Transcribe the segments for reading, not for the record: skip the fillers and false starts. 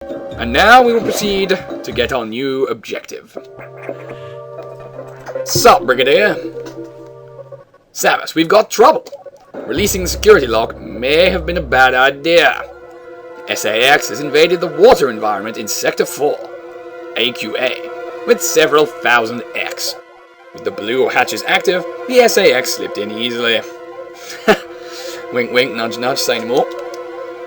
And now we will proceed to get our new objective. Sup, Brigadier? Serris, we've got trouble. Releasing the security lock may have been a bad idea. The SAX has invaded the water environment in Sector 4, AQA, with several thousand X. With the blue hatches active, the SAX slipped in easily. Wink wink, nudge nudge, say no more.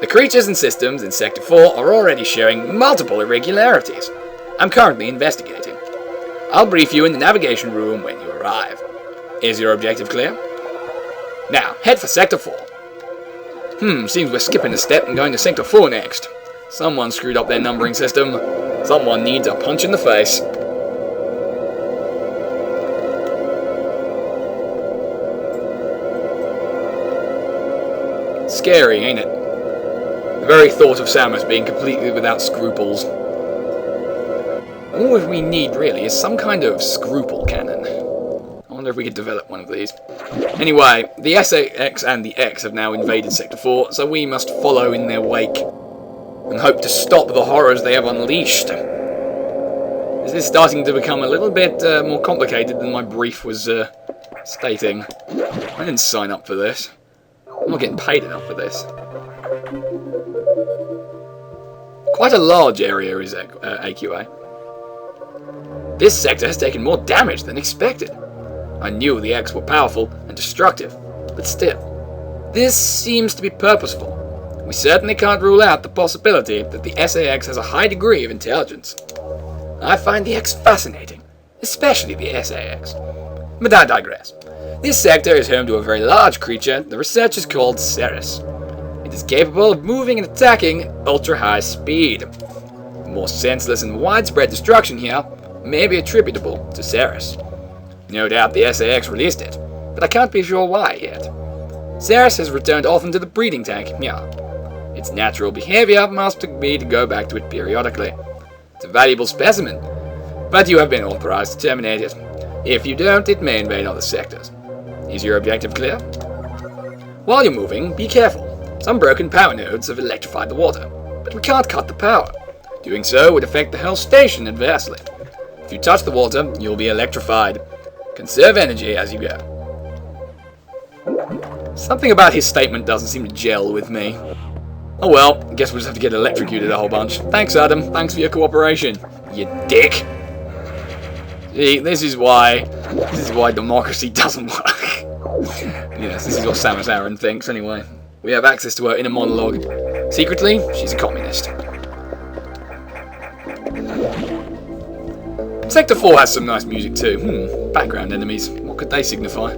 The creatures and systems in Sector 4 are already showing multiple irregularities. I'm currently investigating. I'll brief you in the navigation room when you arrive. Is your objective clear? Now, head for Sector 4. Seems we're skipping a step and going to Sector 4 next. Someone screwed up their numbering system. Someone needs a punch in the face. Scary, ain't it? The very thought of Samus being completely without scruples. All we need, really, is some kind of scruple cannon. I wonder if we could develop one of these. Anyway, the SAX and the X have now invaded Sector 4, so we must follow in their wake and hope to stop the horrors they have unleashed. This is starting to become a little bit more complicated than my brief was stating. I didn't sign up for this. I'm not getting paid enough for this. Quite a large area is AQA. This sector has taken more damage than expected. I knew the X were powerful and destructive, but still, this seems to be purposeful. We certainly can't rule out the possibility that the SAX has a high degree of intelligence. I find the X fascinating, especially the SAX. But I digress. This sector is home to a very large creature the researchers called Serris. It is capable of moving and attacking at ultra-high speed. The more senseless and widespread destruction here may be attributable to Serris. No doubt the SAX released it, but I can't be sure why yet. Serris has returned often to the breeding tank, yeah. Its natural behavior must be to go back to it periodically. It's a valuable specimen, but you have been authorized to terminate it. If you don't, it may invade other sectors. Is your objective clear? While you're moving, be careful. Some broken power nodes have electrified the water, but we can't cut the power. Doing so would affect the whole station adversely. If you touch the water, you'll be electrified. Conserve energy as you go. Something about his statement doesn't seem to gel with me. Oh well, I guess we'll just have to get electrocuted a whole bunch. Thanks, Adam. Thanks for your cooperation, you dick. See, this is why democracy doesn't work. Yes, this is what Samus Aran thinks anyway. We have access to her inner monologue. Secretly, she's a communist. Sector 4 has some nice music too. Background enemies. What could they signify?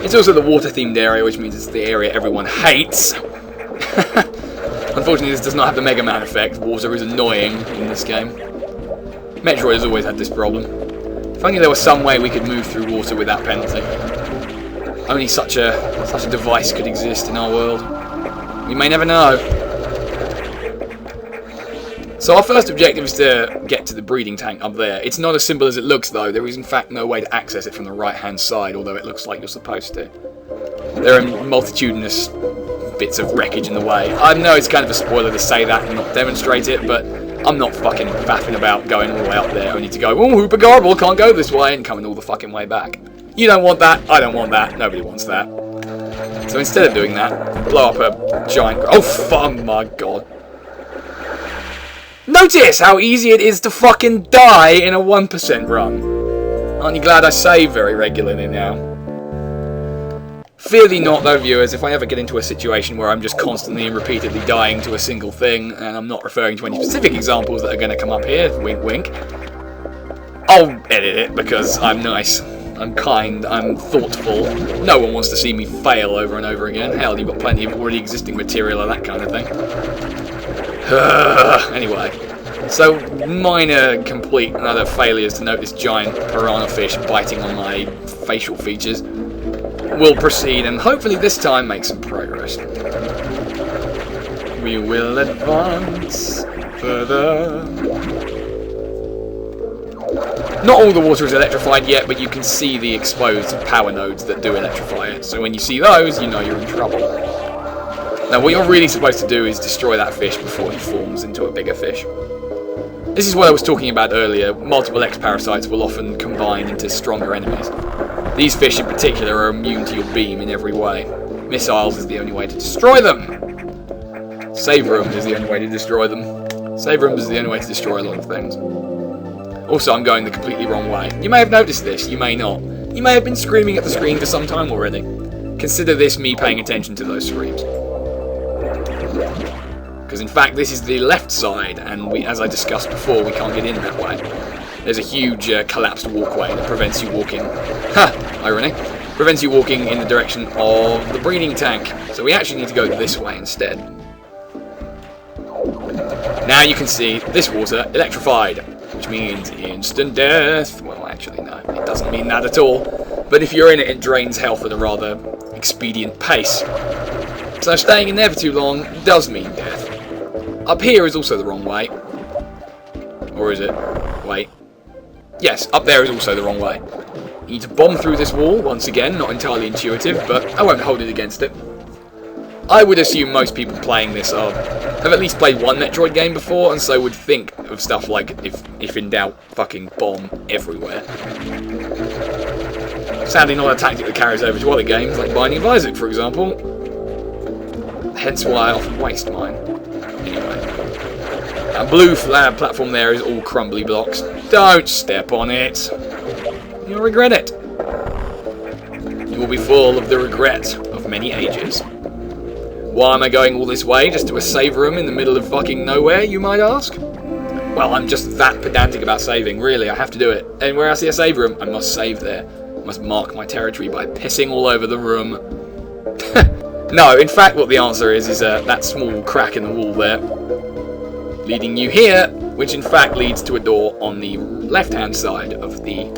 It's also the water-themed area, which means it's the area everyone hates. Unfortunately, this does not have the Mega Man effect. Water is annoying in this game. Metroid has always had this problem. If only there was some way we could move through water without penalty. Only such a device could exist in our world. We may never know. So our first objective is to get to the breeding tank up there. It's not as simple as it looks though. There is in fact no way to access it from the right hand side, although it looks like you're supposed to. There are multitudinous bits of wreckage in the way. I know it's kind of a spoiler to say that and not demonstrate it, but I'm not fucking faffing about going all the way up there only to go, oh, Hooper Garble can't go this way, and coming all the fucking way back. You don't want that, I don't want that, nobody wants that. So instead of doing that, blow up a giant... Oh my god. Notice how easy it is to fucking die in a 1% run. Aren't you glad I save very regularly now? Fear thee not, though, viewers, if I ever get into a situation where I'm just constantly and repeatedly dying to a single thing, and I'm not referring to any specific examples that are going to come up here, wink wink, I'll edit it because I'm nice, I'm kind, I'm thoughtful. No one wants to see me fail over and over again. Hell, you've got plenty of already existing material of that kind of thing. Anyway, so minor, complete, and other failures to note this giant piranha fish biting on my facial features. We'll proceed and hopefully this time make some progress. We will advance further. Not all the water is electrified yet, but you can see the exposed power nodes that do electrify it. So when you see those, you know you're in trouble. Now what you're really supposed to do is destroy that fish before he forms into a bigger fish. This is what I was talking about earlier. Multiple X-parasites will often combine into stronger enemies. These fish in particular are immune to your beam in every way. Missiles is the only way to destroy them. Save room is the only way to destroy them. Save room is the only way to destroy a lot of things. Also, I'm going the completely wrong way. You may have noticed this, you may not. You may have been screaming at the screen for some time already. Consider this me paying attention to those screams. Because in fact this is the left side, and as I discussed before, we can't get in that way. There's a huge collapsed walkway that prevents you walking, irony, prevents you walking in the direction of the breeding tank. So we actually need to go this way instead. Now you can see this water electrified, which means instant death. Well, actually no, it doesn't mean that at all. But if you're in it, it drains health at a rather expedient pace. So staying in there for too long does mean death. Up here is also the wrong way. Or is it? Wait. Yes, up there is also the wrong way. You need to bomb through this wall, once again, not entirely intuitive, but I won't hold it against it. I would assume most people playing this have at least played one Metroid game before, and so would think of stuff like, if in doubt, fucking bomb everywhere. Sadly not a tactic that carries over to other games, like Binding of Isaac, for example. Hence why I often waste mine. Anyway. That blue platform there is all crumbly blocks. Don't step on it. You'll regret it. You will be full of the regret of many ages. Why am I going all this way, just to a save room in the middle of fucking nowhere, you might ask? Well, I'm just that pedantic about saving, really, I have to do it. And where I see a save room, I must save there. I must mark my territory by pissing all over the room. No, in fact what the answer is that small crack in the wall there, leading you here, which in fact leads to a door on the left-hand side of the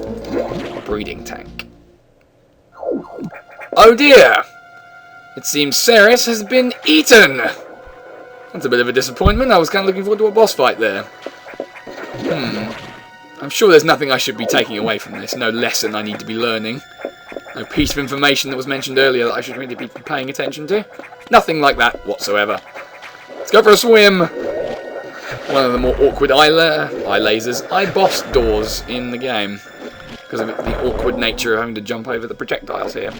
breeding tank. Oh dear! It seems Serris has been eaten! That's a bit of a disappointment. I was kind of looking forward to a boss fight there. I'm sure there's nothing I should be taking away from this. No lesson I need to be learning. No piece of information that was mentioned earlier that I should really be paying attention to. Nothing like that whatsoever. Let's go for a swim! One of the more awkward eye boss doors in the game. Because of the awkward nature of having to jump over the projectiles here.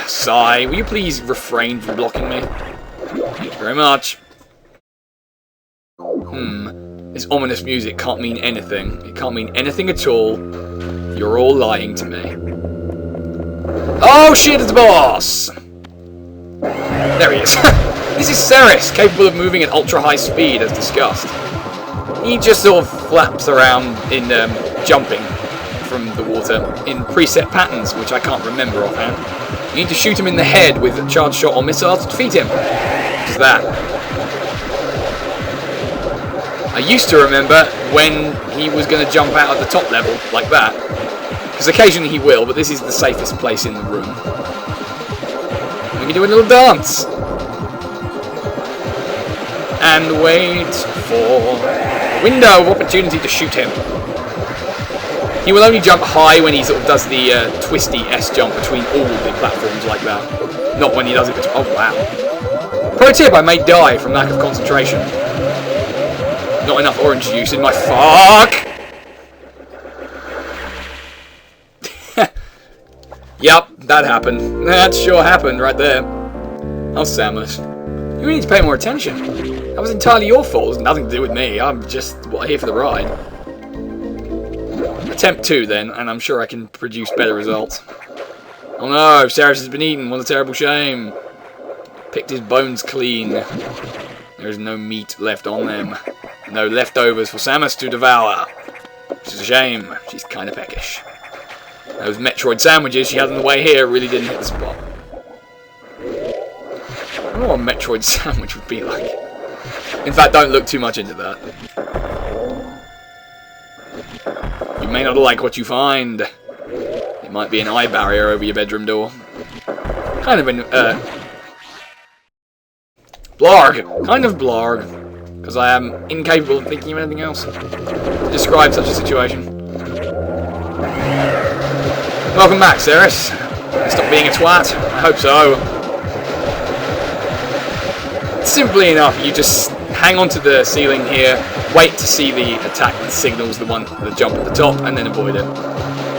Sigh, will you please refrain from blocking me? Thank you very much. This ominous music can't mean anything. It can't mean anything at all. You're all lying to me. Oh shit, it's the boss! There he is. This is Serris, capable of moving at ultra-high speed, as discussed. He just sort of flaps around in jumping from the water in preset patterns, which I can't remember offhand. You need to shoot him in the head with a charge shot or missile to defeat him. Just that. I used to remember when he was going to jump out at the top level, like that. Because occasionally he will, but this is the safest place in the room. We can do a little dance. And wait for a window of opportunity to shoot him. He will only jump high when he sort of does the twisty S jump between all the platforms like that. Not when he does it between... Oh, wow. Pro tip, I may die from lack of concentration. Not enough orange juice in my... Fuck! Yep, that happened. That sure happened right there. Oh, Samus. You need to pay more attention. That was entirely your fault. It was nothing to do with me. I'm just here for the ride. Attempt 2 then, and I'm sure I can produce better results. Oh no, Serris has been eaten. What a terrible shame. Picked his bones clean. There is no meat left on them. No leftovers for Samus to devour. Which is a shame. She's kind of peckish. Those Metroid sandwiches she had on the way here really didn't hit the spot. I wonder what a Metroid sandwich would be like. In fact, don't look too much into that. You may not like what you find. It might be an eye barrier over your bedroom door. Kind of an, blarg. Kind of blarg. Because I am incapable of thinking of anything else to describe such a situation. Welcome back, Serris. Stop being a twat. I hope so. simply enough, you just hang onto the ceiling here, wait to see the attack that signals the jump at the top, and then avoid it.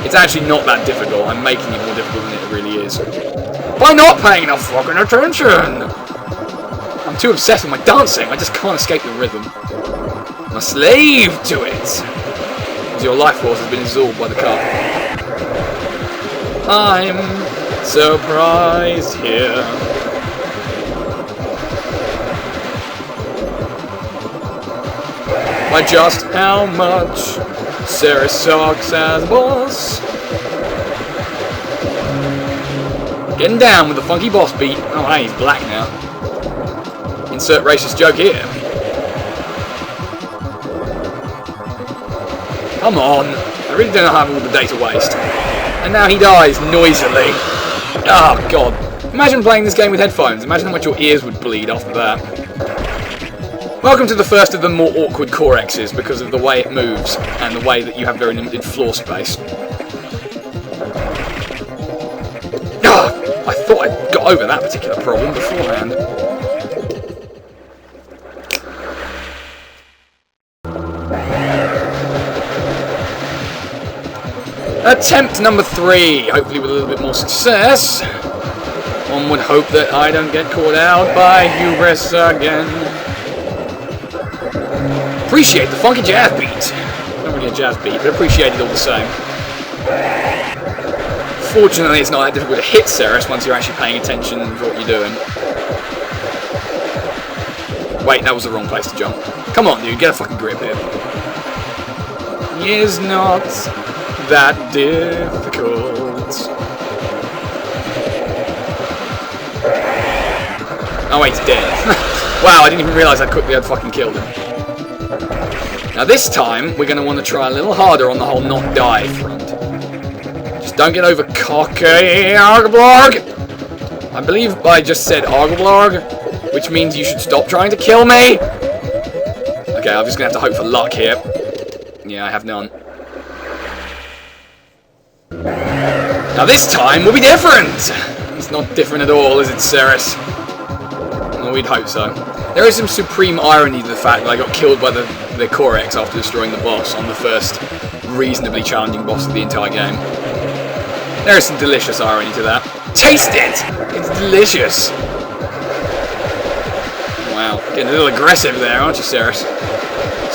It's actually not that difficult. I'm making it more difficult than it really is. By not paying enough fucking attention! I'm too obsessed with my dancing, I just can't escape the rhythm. I'm a slave to it! As your life force has been absorbed by the cup. I'm surprised here. By just how much Serris sucks as boss. Getting down with the funky boss beat. Oh hey, he's black now. Insert racist joke here. Come on. I really don't have all the day to waste. And now he dies noisily. Oh god. Imagine playing this game with headphones. Imagine how much your ears would bleed after that. Welcome to the first of the more awkward core X's because of the way it moves and the way that you have very limited floor space. I thought I got over that particular problem beforehand. Attempt number 3, hopefully with a little bit more success. One would hope that I don't get caught out by hubris again. Appreciate the funky jazz beat. Not really a jazz beat, but appreciate it all the same. Fortunately, it's not that difficult to hit Serris once you're actually paying attention to what you're doing. Wait, that was the wrong place to jump. Come on, dude, get a fucking grip here. It's not that difficult. Oh wait, he's dead. Wow, I didn't even realise how quickly I'd fucking killed him. Now this time, we're going to want to try a little harder on the whole not die front. Just don't get over cocky, Argblorg! I believe I just said Argblorg, which means you should stop trying to kill me! Okay, I'm just going to have to hope for luck here. Yeah, I have none. Now this time will be different! It's not different at all, is it, Serris? Well, we'd hope so. There is some supreme irony to the fact that I got killed by the Core X after destroying the boss on the first reasonably challenging boss of the entire game. There is some delicious irony to that. Taste it! It's delicious! Wow, getting a little aggressive there, aren't you, Serris?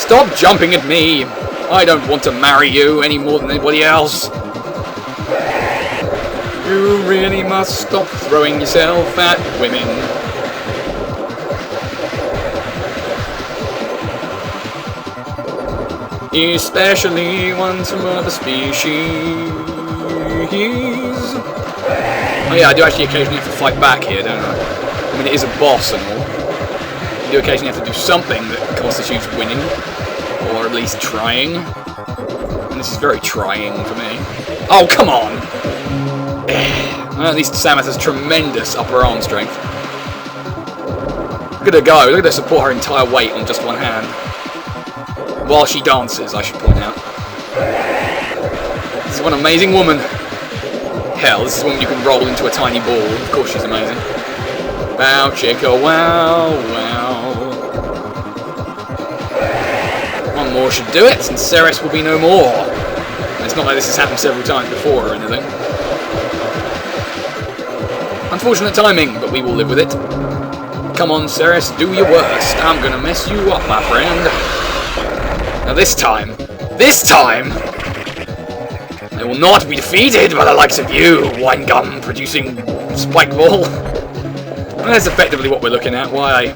Stop jumping at me! I don't want to marry you any more than anybody else. You really must stop throwing yourself at women. Especially ones from other species. Oh yeah, I do actually occasionally have to fight back here, don't I? I mean, it is a boss and all. You do occasionally have to do something that constitutes winning. Or at least trying. And this is very trying for me. Oh, come on! Well, at least Samus has tremendous upper arm strength. Look at her go. Look at her support her entire weight on just one hand. While she dances, I should point out. This is one amazing woman. Hell, this is a woman you can roll into a tiny ball. Of course she's amazing. Bow, chicka, wow, wow. One more should do it, and Serris will be no more. And it's not like this has happened several times before or anything. Unfortunate timing, but we will live with it. Come on, Serris, do your worst. I'm gonna mess you up, my friend. Now this time, I will not be defeated by the likes of you, wine gum producing spike ball. And that's effectively what we're looking at. Why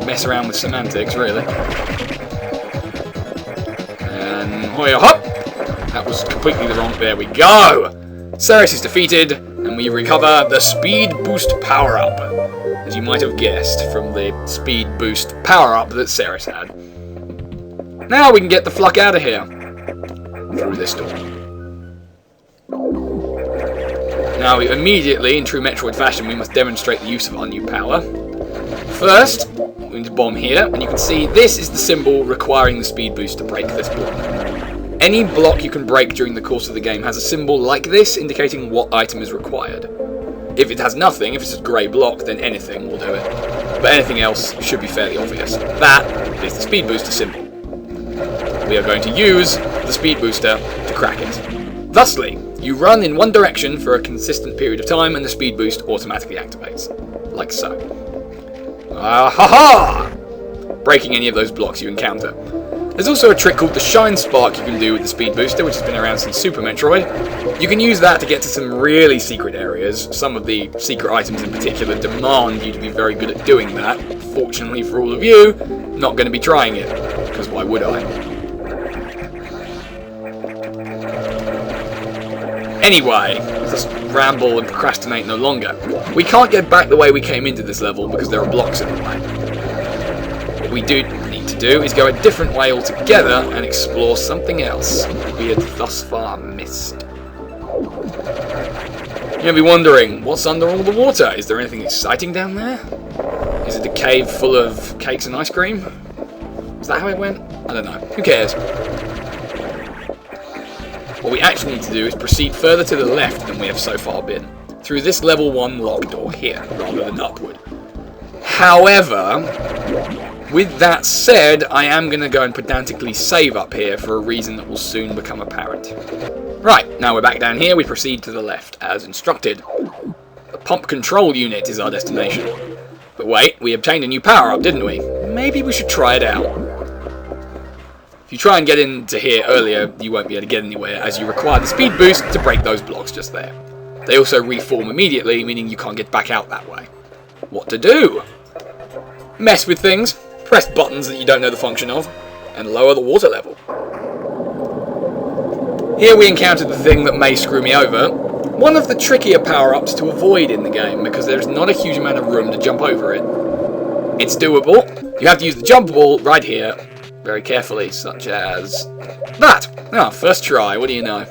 mess around with semantics, really? And hoya hop! That was completely the wrong. There we go. Serris is defeated, and we recover the speed boost power up, as you might have guessed from the speed boost power up that Serris had. Now we can get the fuck out of here. Through this door. Now, immediately, in true Metroid fashion, we must demonstrate the use of our new power. First, we need to bomb here, and you can see this is the symbol requiring the speed boost to break this block. Any block you can break during the course of the game has a symbol like this, indicating what item is required. If it has nothing, if it's a grey block, then anything will do it. but anything else should be fairly obvious. That is the speed booster symbol. We are going to use the speed booster to crack it. Thusly, you run in one direction for a consistent period of time and the speed boost automatically activates. Like so. Ha-ha! Breaking any of those blocks you encounter. There's also a trick called the Shine Spark you can do with the speed booster, which has been around since Super Metroid. You can use that to get to some really secret areas. Some of the secret items in particular demand you to be very good at doing that. Fortunately for all of you, not going to be trying it, because why would I? Anyway, let's ramble and procrastinate no longer. We can't get back the way we came into this level because there are blocks in the way. What we do need to do is go a different way altogether and explore something else we had thus far missed. You'll be wondering, what's under all the water? Is there anything exciting down there? Is it a cave full of cakes and ice cream? Is that how it went? I don't know. Who cares? What we actually need to do is proceed further to the left than we have so far been, through this level 1 locked door here, rather than upward. However, with that said, I am going to go and pedantically save up here for a reason that will soon become apparent. Right, now we're back down here, we proceed to the left, as instructed. The pump control unit is our destination. But wait, we obtained a new power-up, didn't we? Maybe we should try it out. If you try and get into here earlier, you won't be able to get anywhere, as you require the speed boost to break those blocks just there. They also reform immediately, meaning you can't get back out that way. What to do? Mess with things, press buttons that you don't know the function of, and lower the water level. Here we encountered the thing that may screw me over. One of the trickier power-ups to avoid in the game, because there's not a huge amount of room to jump over it. It's doable. You have to use the jump ball right here, very carefully, such as that. Ah, first try, what do you know?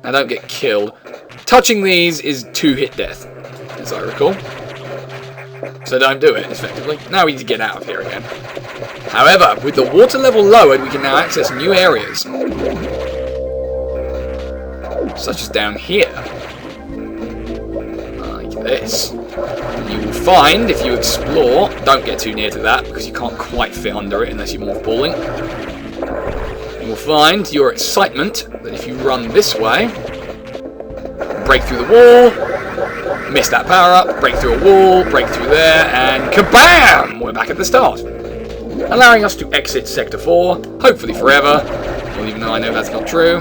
I don't get killed. Touching these is 2-hit death, as I recall. So don't do it, effectively. Now we need to get out of here again. However, with the water level lowered, we can now access new areas. Such as down here. Like this. And you will find, if you explore, don't get too near to that, because you can't quite fit under it unless you're morph balling. You will find, to your excitement, that if you run this way, break through the wall, miss that power up, break through a wall, break through there, and kabam! We're back at the start. Allowing us to exit Sector 4, hopefully forever, well, even though I know that's not true.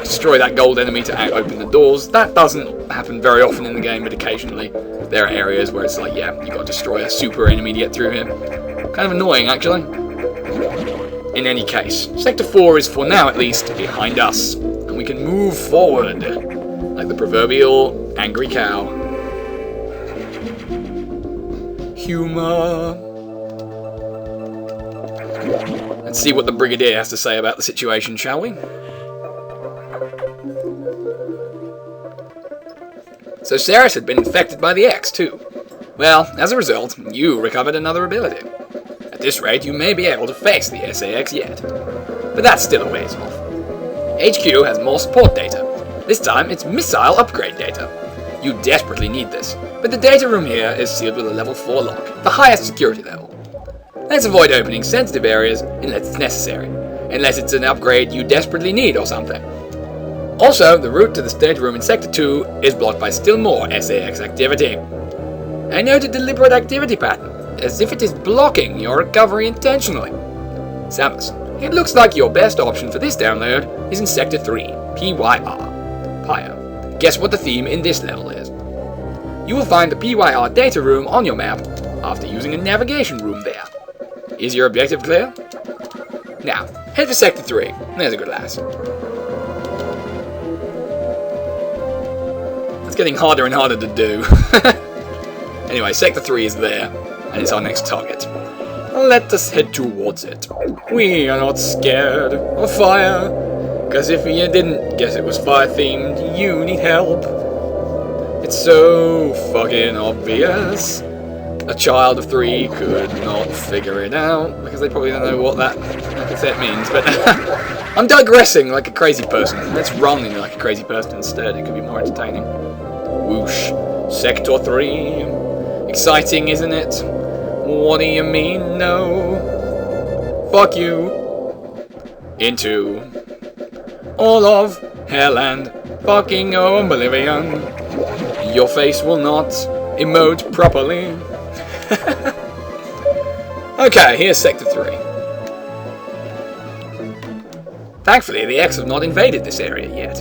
Destroy that gold enemy to open the doors. That doesn't happen very often in the game, but occasionally there are areas where it's like, yeah, you got to destroy a super enemy to get through him. Kind of annoying, actually. In any case, Sector 4 is, for now at least, behind us, and we can move forward, like the proverbial angry cow. Humor. Let's see what the Brigadier has to say about the situation, shall we? So Serris had been infected by the X, too. Well, as a result, you recovered another ability. At this rate, you may be able to face the SAX yet. But that's still a ways off. HQ has more support data. This time, it's missile upgrade data. You desperately need this, but the data room here is sealed with a level 4 lock, the highest security level. Let's avoid opening sensitive areas unless it's necessary, unless it's an upgrade you desperately need or something. Also, the route to the data room in Sector 2 is blocked by still more SAX activity. I note a deliberate activity pattern, as if it is blocking your recovery intentionally. Samus, it looks like your best option for this download is in Sector 3, PYR. Pyre. Guess what the theme in this level is? You will find the PYR data room on your map after using a navigation room there. Is your objective clear? Now, head to Sector 3. There's a good lass. It's getting harder and harder to do. Anyway, Sector 3 is there, and it's our next target. Let us head towards it. We are not scared of fire, because if you didn't guess it was fire-themed, you need help. It's so fucking obvious. A child of 3 could not figure it out, because they probably don't know what that epithet means, but I'm digressing like a crazy person. Let's run like a crazy person instead, it could be more entertaining. Whoosh. Sector 3. Exciting, isn't it? What do you mean, no? Fuck you. Into all of hell and fucking oblivion. Your face will not emote properly. Okay, here's Sector 3. Thankfully, the X have not invaded this area yet.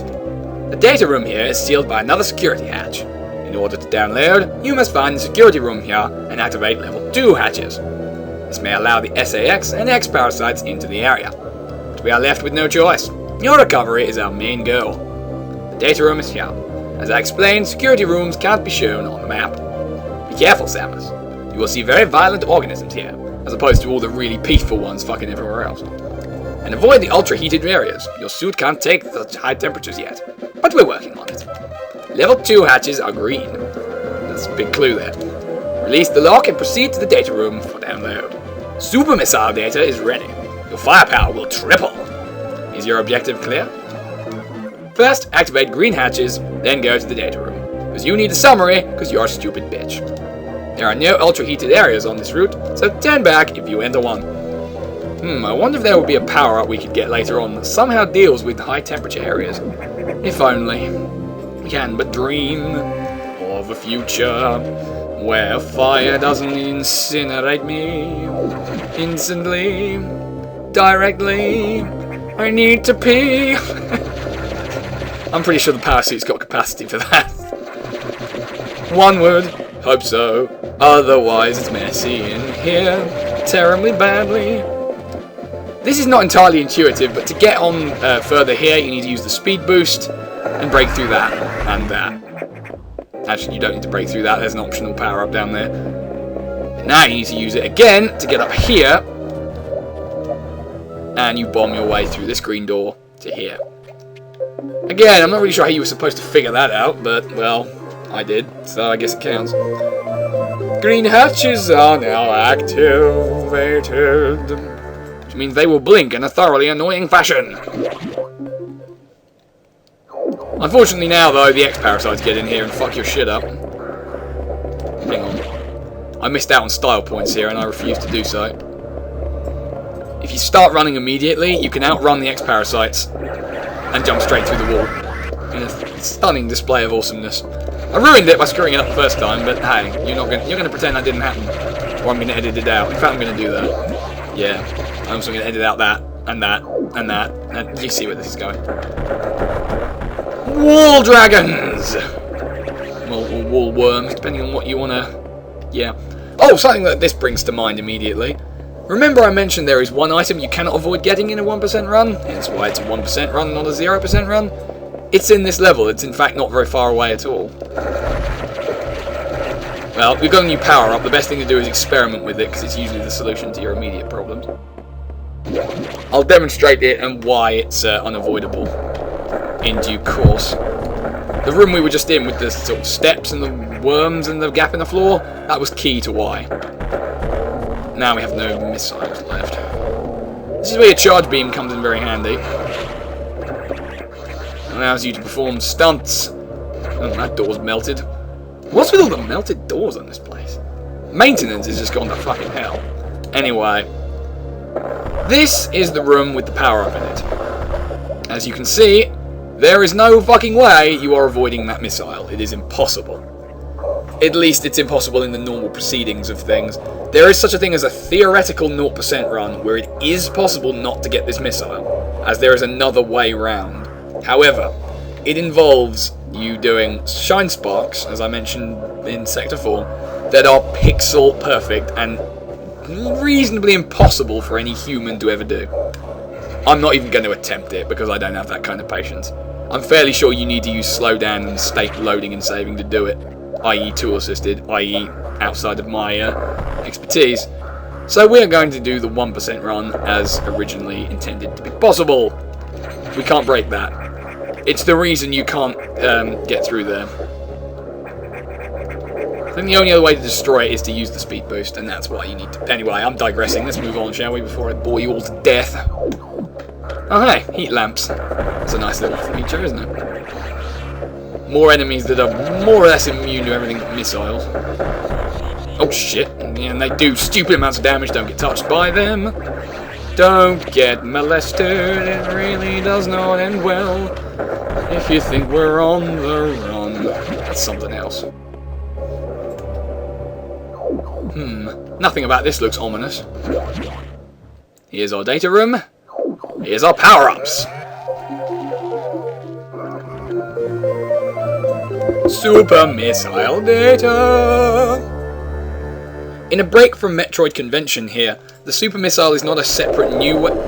The data room here is sealed by another security hatch. In order to download, you must find the security room here and activate level 2 hatches. This may allow the SAX and X parasites into the area. But we are left with no choice. Your recovery is our main goal. The data room is here. As I explained, security rooms can't be shown on the map. Be careful, Samus. You will see very violent organisms here, as opposed to all the really peaceful ones fucking everywhere else. And avoid the ultra-heated areas. Your suit can't take such high temperatures yet, but we're working on it. Level 2 hatches are green. That's a big clue there. Release the lock and proceed to the data room for download. Super missile data is ready. Your firepower will triple. Is your objective clear? First, activate green hatches, then go to the data room. Because you need a summary, because you're a stupid bitch. There are no ultra-heated areas on this route, so turn back if you enter one. I wonder if there would be a power-up we could get later on that somehow deals with high-temperature areas. If only. We can but dream of a future where fire doesn't incinerate me instantly, directly. I need to pee. I'm pretty sure the power suit's got capacity for that. One would hope so, otherwise it's messy in here, terribly badly. This is not entirely intuitive, but to get on further here, you need to use the speed boost and break through that and that. Actually, you don't need to break through that. There's an optional power-up down there. But now you need to use it again to get up here, and you bomb your way through this green door to here. Again, I'm not really sure how you were supposed to figure that out, but, well, I did, so I guess it counts. Green hatches are now activated, which means they will blink in a thoroughly annoying fashion. Unfortunately now, though, the X-Parasites get in here and fuck your shit up. Hang on. I missed out on style points here, and I refuse to do so. If you start running immediately, you can outrun the X-Parasites and jump straight through the wall. In a stunning display of awesomeness. I ruined it by screwing it up the first time, but hey, you're gonna pretend that didn't happen. Or I'm gonna edit it out. In fact, I'm gonna do that. Yeah. I'm also gonna edit out that, and that, and that, and you see where this is going. Wall dragons! Well, or wall worms, depending on what you wanna... Yeah. Oh, something that this brings to mind immediately. Remember I mentioned there is one item you cannot avoid getting in a 1% run? Hence why it's a 1% run, not a 0% run. It's in this level. It's in fact not very far away at all. Well, we've got a new power up. The best thing to do is experiment with it, because it's usually the solution to your immediate problems. I'll demonstrate it and why it's unavoidable in due course. The room we were just in with the sort of steps and the worms and the gap in the floor, that was key to why. Now we have no missiles left. This is where your charge beam comes in very handy. It allows you to perform stunts. Oh, that door's melted. What's with all the melted doors on this place? Maintenance has just gone to fucking hell. Anyway, this is the room with the power up in it. As you can see, there is no fucking way you are avoiding that missile. It is impossible. At least it's impossible in the normal proceedings of things. There is such a thing as a theoretical 0% run where it is possible not to get this missile, as there is another way round. However, it involves you doing shine sparks, as I mentioned in Sector 4, that are pixel perfect and reasonably impossible for any human to ever do. I'm not even going to attempt it because I don't have that kind of patience. I'm fairly sure you need to use slowdown and state loading and saving to do it, i.e. tool assisted, i.e. outside of my expertise. So we're going to do the 1% run as originally intended to be possible. We can't break that. It's the reason you can't get through there. I think the only other way to destroy it is to use the speed boost, and that's why you need to... Anyway, I'm digressing. Let's move on, shall we, before I bore you all to death. Oh, hey, heat lamps. That's a nice little feature, isn't it? More enemies that are more or less immune to everything but missiles. Oh shit, and they do stupid amounts of damage, don't get touched by them. Don't get molested, it really does not end well. If you think we're on the run. That's something else. Nothing about this looks ominous. Here's our data room. Here's our power-ups. Super missile data. In a break from Metroid convention here, the super missile is not a separate new weapon.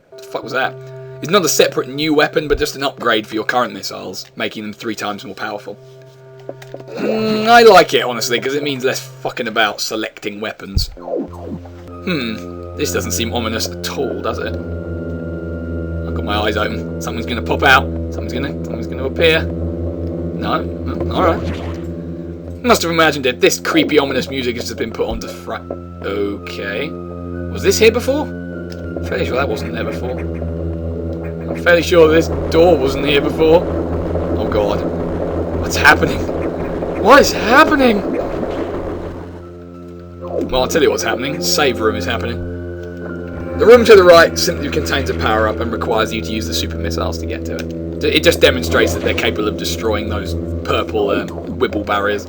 What the fuck was that? It's not a separate new weapon, but just an upgrade for your current missiles, making them 3 times more powerful. I like it, honestly, because it means less fucking about selecting weapons. This doesn't seem ominous at all, does it? I've got my eyes open. Something's going to pop out. Something's going to appear. No? Alright. Must have imagined it. This creepy, ominous music has just been put onto Okay. Was this here before? I'm fairly sure that wasn't there before. I'm fairly sure this door wasn't here before. Oh god. What's happening? What is happening? Well, I'll tell you what's happening. Save room is happening. The room to the right simply contains a power-up and requires you to use the super missiles to get to it. It just demonstrates that they're capable of destroying those purple wibble barriers.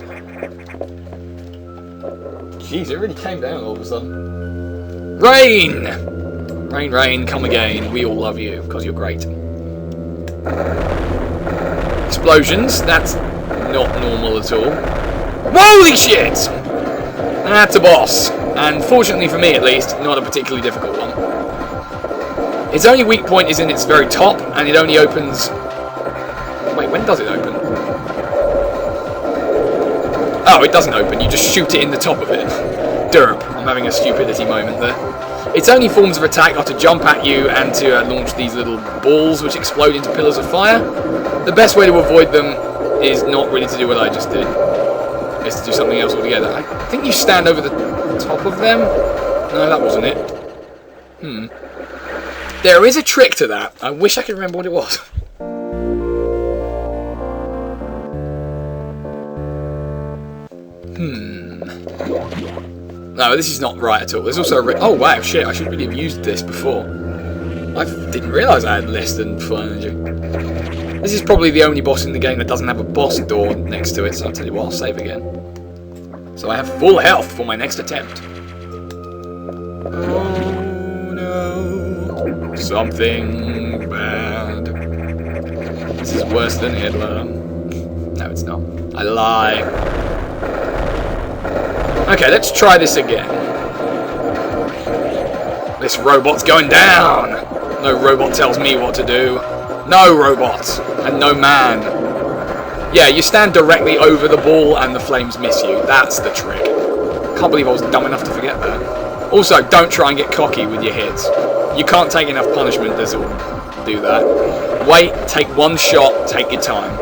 Jeez, it really came down all of a sudden. Rain! Rain, rain, come again. We all love you, because you're great. Explosions, that's not normal at all. Holy shit! That's a boss. And fortunately for me, at least, not a particularly difficult one. Its only weak point is in its very top, and it only opens... Wait, when does it open? Oh, it doesn't open. You just shoot it in the top of it. Derp. I'm having a stupidity moment there. Its only forms of attack are to jump at you and to launch these little balls which explode into pillars of fire. The best way to avoid them is not really to do what I just did. It's to do something else altogether. I think you stand over the top of them. No, that wasn't it. There is a trick to that. I wish I could remember what it was. No, this is not right at all. There's also a... Oh, wow, shit. I should really have used this before. I didn't realise I had less than full energy. This is probably the only boss in the game that doesn't have a boss door next to it, so I'll tell you what, I'll save again. So I have full health for my next attempt. Oh, no. Something bad. This is worse than Hitler. No, it's not. I lie. Okay, let's try this again. This robot's going down! No robot tells me what to do. No robot! And no man. Yeah, you stand directly over the ball and the flames miss you. That's the trick. Can't believe I was dumb enough to forget that. Also, don't try and get cocky with your hits. You can't take enough punishment to sort of do that. Wait, take one shot, take your time.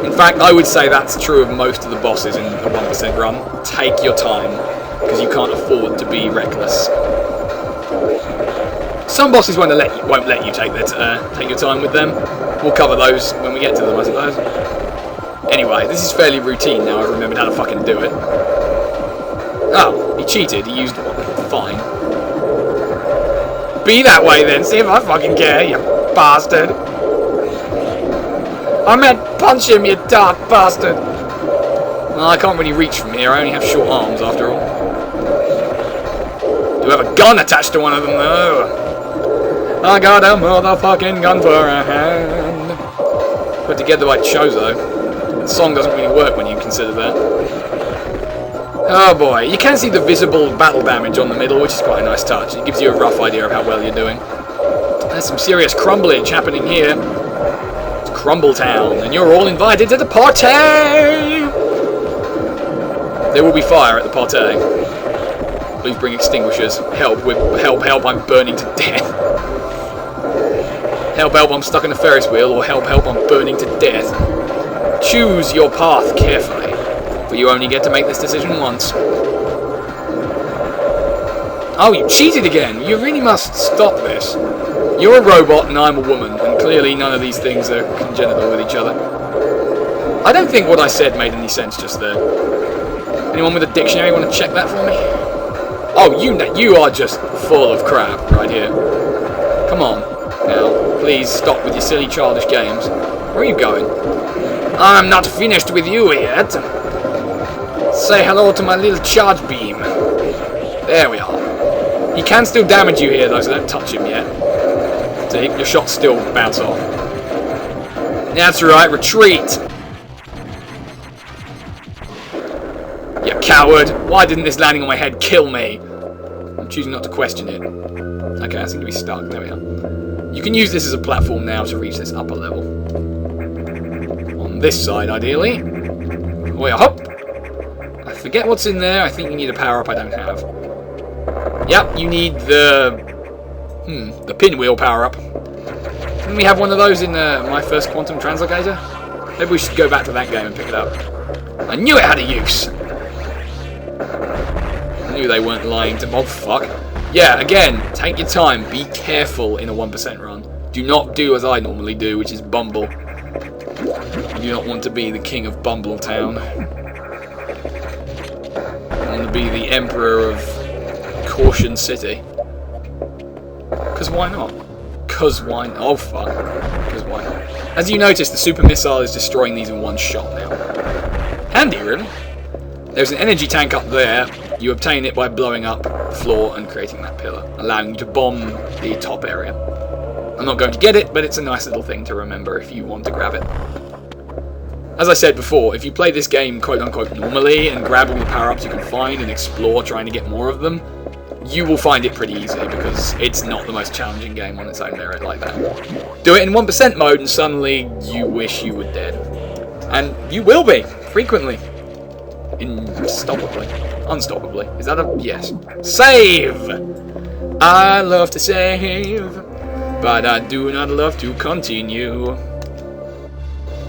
In fact, I would say that's true of most of the bosses in a 1% run. Take your time, because you can't afford to be reckless. Some bosses won't let you take your time with them. We'll cover those when we get to them, I suppose. Anyway, this is fairly routine now. I've remembered how to fucking do it. Oh, he cheated. He used one. Fine. Be that way then. See if I fucking care, you bastard. I meant punch him, you dark bastard! Well, I can't really reach from here, I only have short arms after all. Do have a gun attached to one of them though? I got a motherfucking gun for a hand. Put together by Chozo. The song doesn't really work when you consider that. Oh boy, you can see the visible battle damage on the middle, which is quite a nice touch. It gives you a rough idea of how well you're doing. There's some serious crumblage happening here. Crumble Town, and you're all invited to the party! There will be fire at the party. Please bring extinguishers. Help, I'm burning to death. Help, I'm stuck in a Ferris wheel, or help, I'm burning to death. Choose your path carefully, for you only get to make this decision once. Oh, you cheated again! You really must stop this. You're a robot and I'm a woman, and clearly none of these things are congenital with each other. I don't think what I said made any sense just there. Anyone with a dictionary want to check that for me? Oh, you are just full of crap right here. Come on. Now, please stop with your silly childish games. Where are you going? I'm not finished with you yet. Say hello to my little charge beam. There we are. He can still damage you here though, so don't touch him yet. So your shots still bounce off. That's right, retreat! You coward! Why didn't this landing on my head kill me? I'm choosing not to question it. Okay, I seem to be stuck. There we are. You can use this as a platform now to reach this upper level. On this side, ideally. Wait, hop! I forget what's in there. I think you need a power-up I don't have. Yep, you need the pinwheel power-up. Didn't we have one of those in my first quantum translocator? Maybe we should go back to that game and pick it up. I knew it had a use! I knew they weren't lying to me. Oh, fuck. Yeah, again, take your time. Be careful in a 1% run. Do not do as I normally do, which is bumble. You do not want to be the king of Bumble Town. You want to be the emperor of Caution City. Because why not? Because why not? Oh, fuck. Because why not? As you notice, the super missile is destroying these in one shot now. Handy, really. There's an energy tank up there. You obtain it by blowing up the floor and creating that pillar, allowing you to bomb the top area. I'm not going to get it, but it's a nice little thing to remember if you want to grab it. As I said before, if you play this game quote-unquote normally and grab all the power-ups you can find and explore trying to get more of them, you will find it pretty easy because it's not the most challenging game on its own merit like that. Do it in 1% mode and suddenly you wish you were dead. And you will be, frequently. Unstoppably. Is that a... yes. Save! I love to save, but I do not love to continue.